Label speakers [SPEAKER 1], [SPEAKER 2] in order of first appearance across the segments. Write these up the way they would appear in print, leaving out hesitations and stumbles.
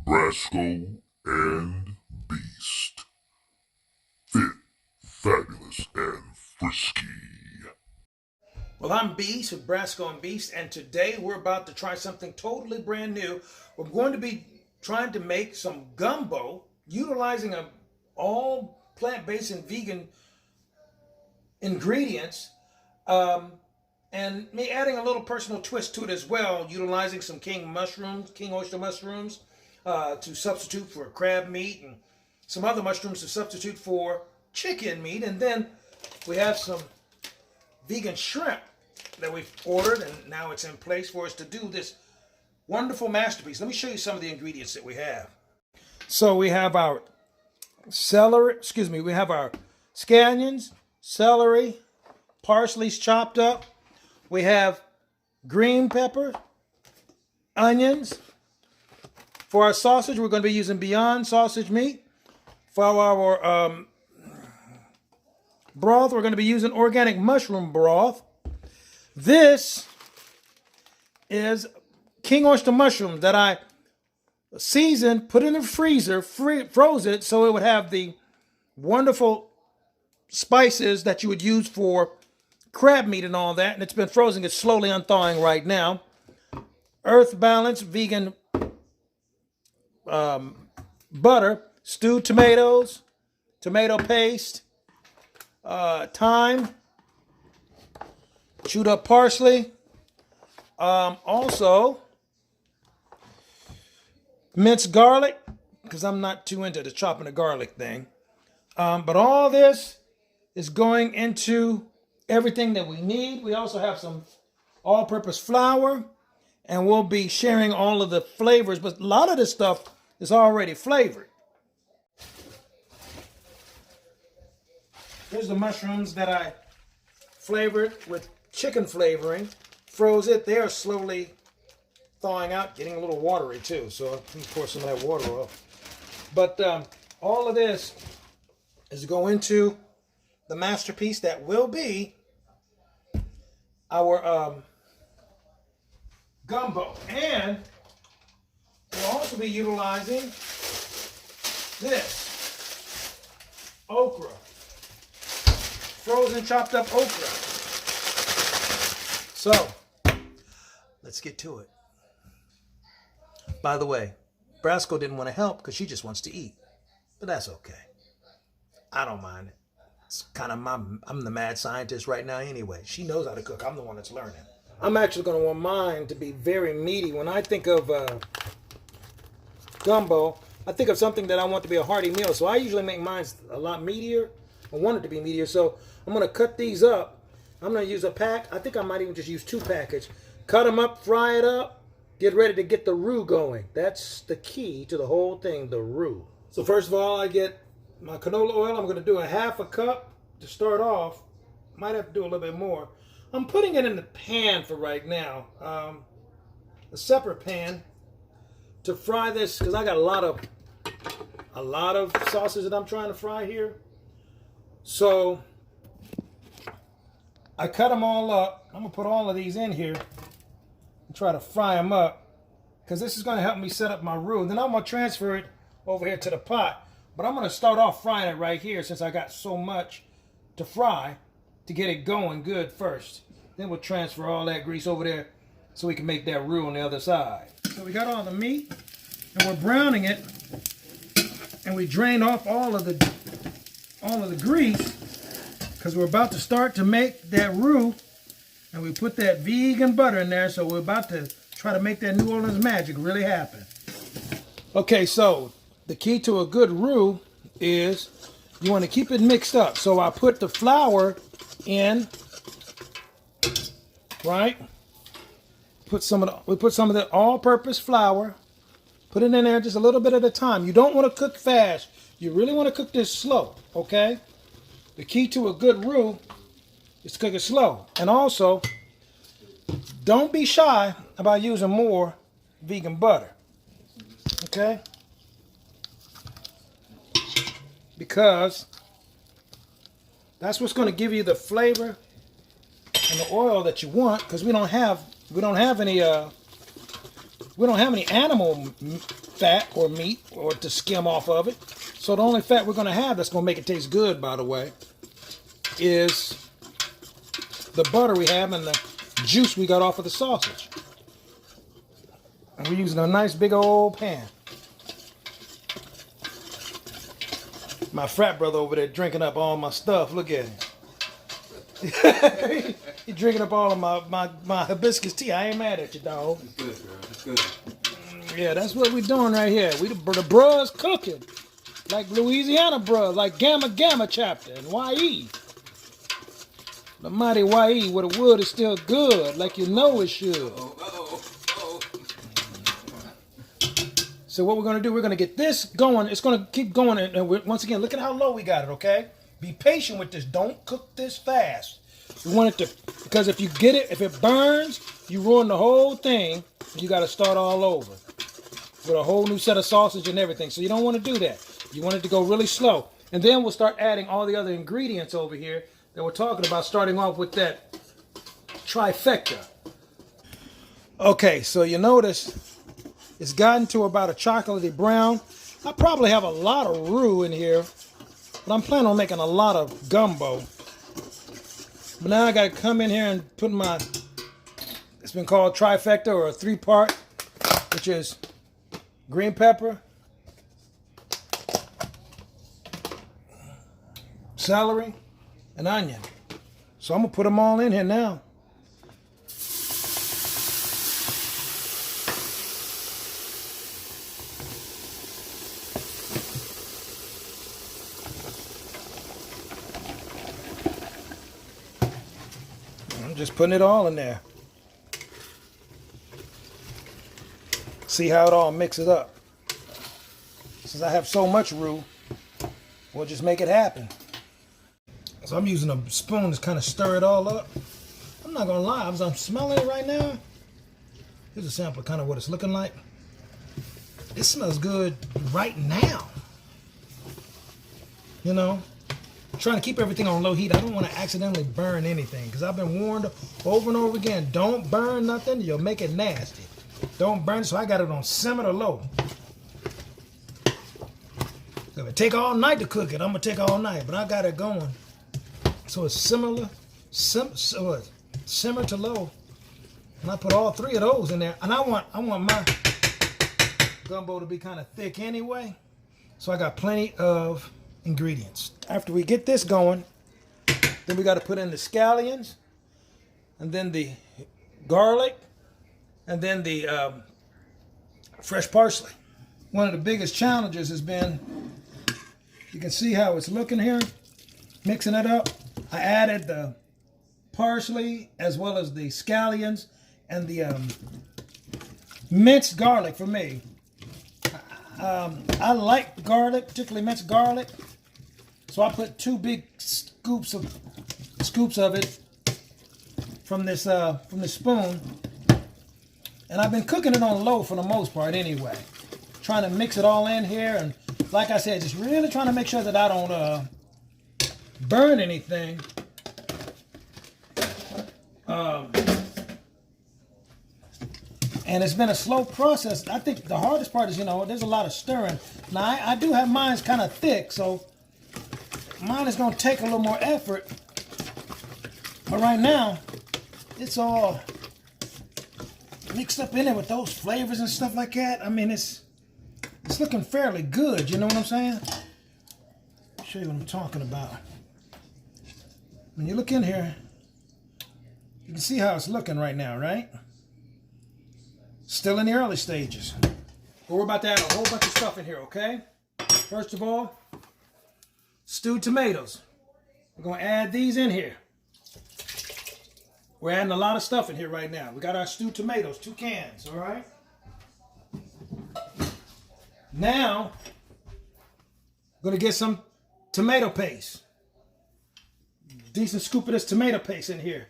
[SPEAKER 1] Brasco&Beast. Fit, fabulous, and frisky.
[SPEAKER 2] Well, I'm Beast with Brasco&Beast, and today we're about to try something totally brand new. We're going to be trying to make some gumbo utilizing all plant-based and vegan ingredients, and me adding a little personal twist to it as well, utilizing some king oyster mushrooms, to substitute for crab meat, and some other mushrooms to substitute for chicken meat, and then we have some vegan shrimp that we've ordered, and now it's in place for us to do this wonderful masterpiece. Let me show you some of the ingredients that we have. So we have our we have our scallions, celery, parsley's chopped up. We have green pepper, onions. For our sausage, we're going to be using Beyond sausage meat. For our broth, we're going to be using organic mushroom broth. This is king oyster mushroom that I seasoned, put in the freezer, froze it so it would have the wonderful spices that you would use for crab meat and all that. And it's been frozen. It's slowly unthawing right now. Earth Balance vegan butter, stewed tomatoes, tomato paste, thyme, chewed up parsley, also minced garlic, because I'm not too into the chopping the garlic thing. But all this is going into everything that we need. We also have some all-purpose flour, and we'll be sharing all of the flavors, but a lot of this stuff is already flavored. Here's the mushrooms that I flavored with chicken flavoring. Froze it. They are slowly thawing out, getting a little watery too. So let me pour some of that water off. But all of this is go into the masterpiece that will be our gumbo. And we'll also be utilizing this okra. Frozen chopped up okra. So, let's get to it. By the way, Brasco didn't want to help because she just wants to eat. But that's okay. I don't mind it. It's kind of I'm the mad scientist right now anyway. She knows how to cook. I'm the one that's learning. I'm actually going to want mine to be very meaty. When I think of gumbo, I think of something that I want to be a hearty meal. So I usually make mine a lot meatier. I want it to be meatier. So I'm going to cut these up. I'm going to use a pack. I think I might even just use 2 packages. Cut them up, fry it up, get ready to get the roux going. That's the key to the whole thing, the roux. So first of all, I get my canola oil. I'm going to do a 1/2 cup to start off. Might have to do a little bit more. I'm putting it in the pan for right now. A separate pan to fry this because I got a lot of sauces that I'm trying to fry here. So I cut them all up. I'm going to put all of these in here and try to fry them up because this is going to help me set up my roux. Then I'm going to transfer it over here to the pot. But I'm going to start off frying it right here since I got so much to fry to get it going good first. Then we'll transfer all that grease over there so we can make that roux on the other side. So we got all the meat and we're browning it, and we drain off all of the grease because we're about to start to make that roux, and we put that vegan butter in there, so we're about to try to make that New Orleans magic really happen. Okay, so the key to a good roux is you want to keep it mixed up. So I put the flour in, right? We put some of the all-purpose flour. Put it in there just a little bit at a time. You don't want to cook fast. You really want to cook this slow, okay? The key to a good roux is to cook it slow. And also, don't be shy about using more vegan butter, okay? Because that's what's going to give you the flavor and the oil that you want, because we don't have any we don't have any animal fat or meat or to skim off of it. So the only fat we're going to have that's going to make it taste good, by the way, is the butter we have and the juice we got off of the sausage. And we're using a nice big old pan. My frat brother over there drinking up all my stuff. Look at him. He's drinking up all of my hibiscus tea. I ain't mad at you, dog.
[SPEAKER 3] That's good, bro. That's good.
[SPEAKER 2] Yeah, that's what we're doing right here. The bruh's cooking. Like Louisiana bruh, like Gamma chapter and YE. The mighty YE where the wood is still good, like you know it should. So what we're going to do, we're going to get this going. It's going to keep going. And once again, look at how low we got it, okay? Be patient with this. Don't cook this fast. We want it to, because if you get it, if it burns, you ruin the whole thing. You got to start all over with a whole new set of sausage and everything. So you don't want to do that. You want it to go really slow. And then we'll start adding all the other ingredients over here that we're talking about, starting off with that trifecta. Okay, so you notice it's gotten to about a chocolatey brown. I probably have a lot of roux in here, but I'm planning on making a lot of gumbo. But now I got to come in here and put my, it's been called trifecta or a 3-part, which is green pepper, celery, and onion. So I'm going to put them all in here now. I'm just putting it all in there. See how it all mixes up. Since I have so much roux, we'll just make it happen. So I'm using a spoon to kind of stir it all up. I'm not gonna lie, as I'm smelling it right now, here's a sample of kind of what it's looking like. It smells good right now. You know, I'm trying to keep everything on low heat. I don't want to accidentally burn anything because I've been warned over and over again, don't burn nothing, you'll make it nasty. Don't burn, so I got it on simmer to low. So if it take all night to cook it, I'm gonna take all night, but I got it going. So it's simmer to low. And I put all 3 of those in there. And I want my gumbo to be kind of thick anyway. So I got plenty of ingredients. After we get this going, then we got to put in the scallions, and then the garlic, and then the fresh parsley. One of the biggest challenges has been, you can see how it's looking here, mixing it up. I added the parsley as well as the scallions and the minced garlic for me. I like garlic, particularly minced garlic. So I put 2 big scoops of it from this spoon. And I've been cooking it on low for the most part anyway. Trying to mix it all in here, and like I said, just really trying to make sure that I don't burn anything. And it's been a slow process. I think the hardest part is, you know, there's a lot of stirring. Now, I do have mine kind of thick, so mine is going to take a little more effort. But right now, it's all mixed up in it with those flavors and stuff like that. I mean, it's looking fairly good, you know what I'm saying? I'll show you what I'm talking about. When you look in here, you can see how it's looking right now, right? Still in the early stages. But we're about to add a whole bunch of stuff in here, okay? First of all, stewed tomatoes. We're going to add these in here. We're adding a lot of stuff in here right now. We got our stewed tomatoes, 2 cans, all right? Now, I'm going to get some tomato paste. Decent scoop of this tomato paste in here.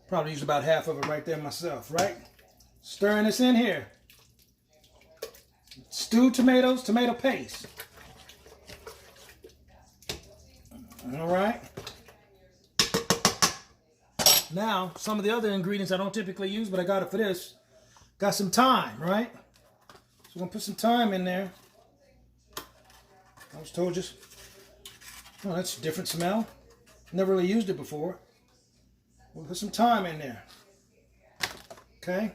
[SPEAKER 2] Probably used about half of it right there myself, right? Stirring this in here. Stewed tomatoes, tomato paste. All right. Now, some of the other ingredients I don't typically use, but I got it for this. Got some thyme, right? So we're going to put some thyme in there. I was told you. Oh, that's a different smell. Never really used it before. We'll put some thyme in there. Okay?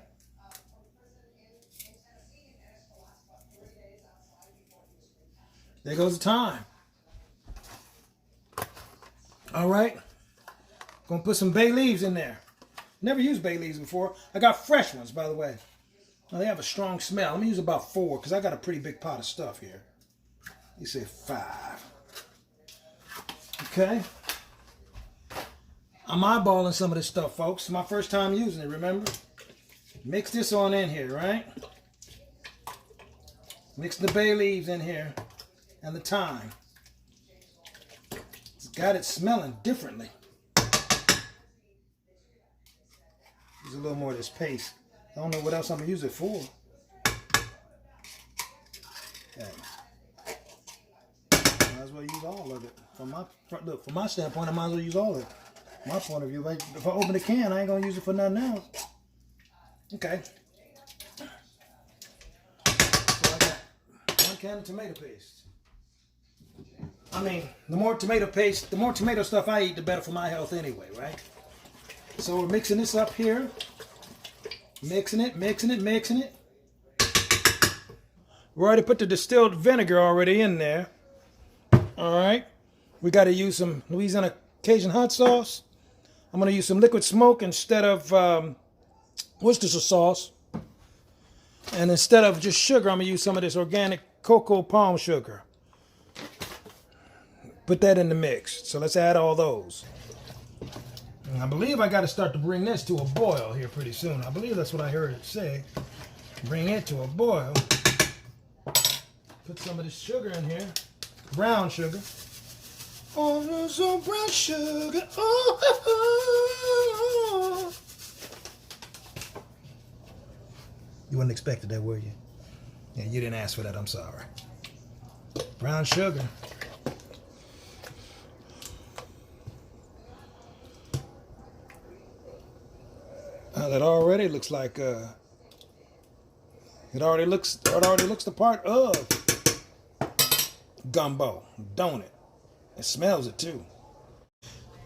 [SPEAKER 2] There goes the thyme. All right. Gonna put some bay leaves in there. Never used bay leaves before. I got fresh ones, by the way. Now they have a strong smell. Let me use about 4 because I got a pretty big pot of stuff here. You say 5. Okay. I'm eyeballing some of this stuff, folks. It's my first time using it, remember? Mix this on in here, right? Mix the bay leaves in here and the thyme. It's got it smelling differently. Use a little more of this paste. I don't know what else I'm going to use it for. Okay. Might as well use all of it. From my standpoint, I might as well use all of it. My point of view, if I open the can, I ain't going to use it for nothing else. Okay. So I got 1 can of tomato paste. I mean, the more tomato paste, the more tomato stuff I eat, the better for my health anyway, right? So we're mixing this up here. Mixing it. We already put the distilled vinegar already in there. All right. We got to use some Louisiana Cajun hot sauce. I'm going to use some liquid smoke instead of Worcestershire sauce. And instead of just sugar, I'm going to use some of this organic cocoa palm sugar. Put that in the mix. So let's add all those. And I believe I got to start to bring this to a boil here pretty soon. I believe that's what I heard it say. Bring it to a boil. Put some of this sugar in here. Brown sugar. Oh, there's some brown sugar. Oh. You wouldn't expect that, were you? Yeah, you didn't ask for that. I'm sorry. Brown sugar. That already looks like it already looks the part of gumbo, don't it? It smells it too.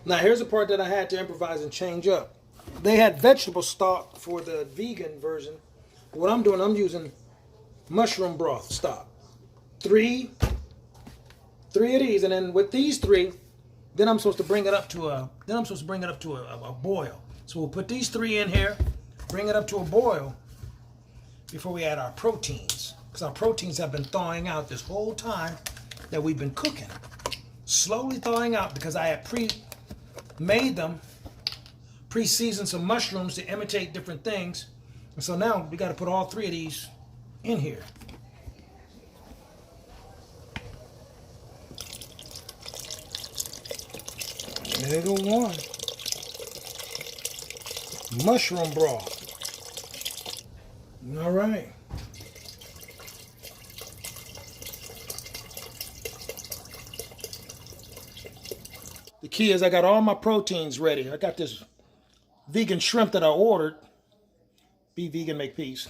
[SPEAKER 2] Now here's the part that I had to improvise and change up. They had vegetable stock for the vegan version. What I'm doing, I'm using mushroom broth stock. Three of these, and then with these 3, then I'm supposed to bring it up to a boil. So we'll put these 3 in here, bring it up to a boil before we add our proteins. Because our proteins have been thawing out this whole time that we've been cooking. Slowly thawing out because I had pre-made them, pre-seasoned some mushrooms to imitate different things. And so now we got to put all 3 of these in here. There go one. Mushroom broth. All right. The key is I got all my proteins ready. I got this vegan shrimp that I ordered. Be vegan, make peace.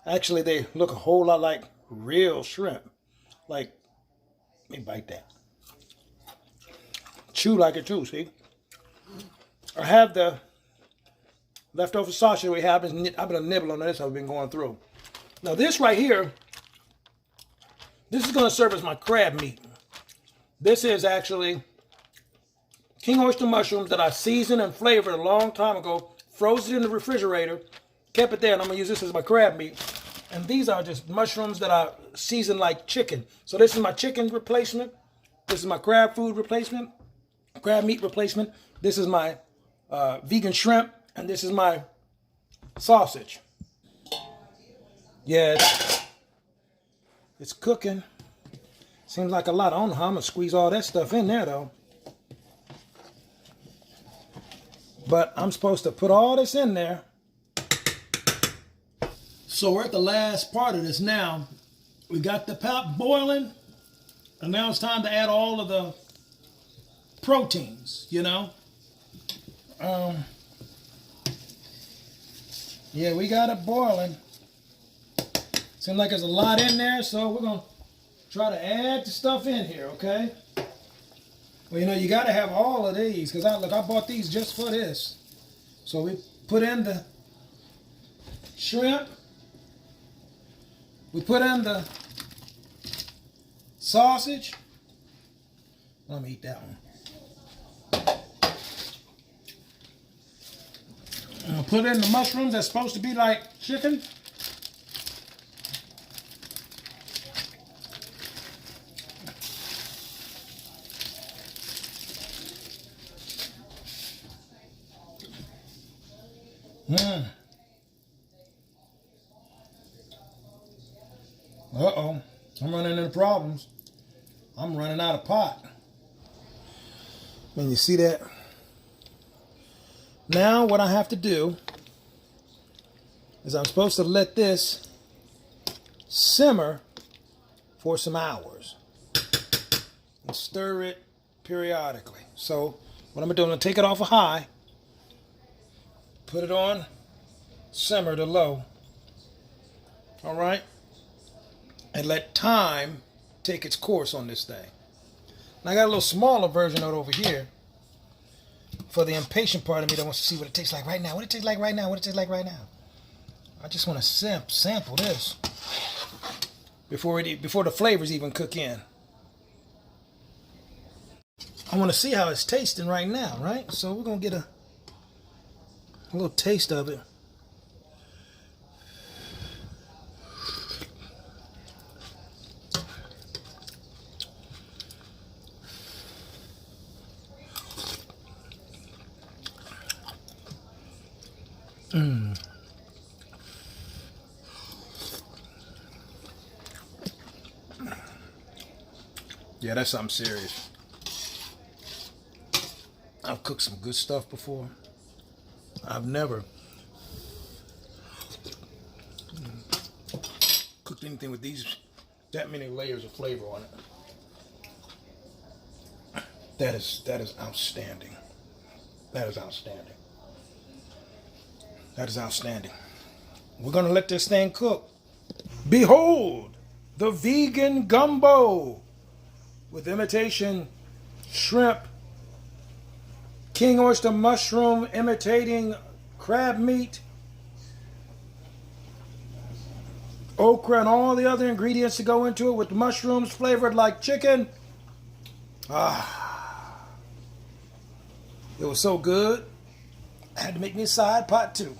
[SPEAKER 2] Actually, they look a whole lot like real shrimp. Like, let me bite that. Chew like it too, see? I have the leftover sausage we have. I've been nibbling on this. I've been going through. Now this right here, this is going to serve as my crab meat. This is actually king oyster mushrooms that I seasoned and flavored a long time ago. Froze it in the refrigerator. Kept it there, and I'm going to use this as my crab meat. And these are just mushrooms that I season like chicken. So this is my chicken replacement. This is my crab food replacement. Crab meat replacement. This is my vegan shrimp. And this is my sausage. Yeah, it's cooking. Seems like a lot. I don't know how I'm going to squeeze all that stuff in there, though. But I'm supposed to put all this in there. So we're at the last part of this now. We got the pot boiling. And now it's time to add all of the proteins, you know. Yeah, we got it boiling. Seems like there's a lot in there, so we're going to try to add the stuff in here, okay? Well, you know, you got to have all of these, because I bought these just for this. So we put in the shrimp. We put in the sausage. Let me eat that one. I'm going to put in the mushrooms that's supposed to be like chicken. Uh-oh. I'm running into problems. I'm running out of pot. And you see that? Now what I have to do is I'm supposed to let this simmer for some hours and stir it periodically. So what I'm going to do, I'm going to take it off a high, put it on simmer to low, all right, and let time take its course on this thing. Now I got a little smaller version of it over here for the impatient part of me that wants to see what it tastes like right now. What it tastes like right now. What it tastes like right now. I just want to sample this before the flavors even cook in. I want to see how it's tasting right now, right? So we're going to get a little taste of it. Yeah, that's something serious. I've cooked some good stuff before. I've never cooked anything with that many layers of flavor on it. That is outstanding. That is outstanding. That is outstanding. We're gonna let this thing cook. Behold, the vegan gumbo with imitation shrimp, king oyster mushroom imitating crab meat, okra, and all the other ingredients to go into it, with mushrooms flavored like chicken. It was so good, I had to make me a side pot too.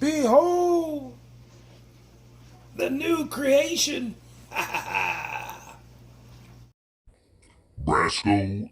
[SPEAKER 2] Behold, the new creation.
[SPEAKER 1] Brasco and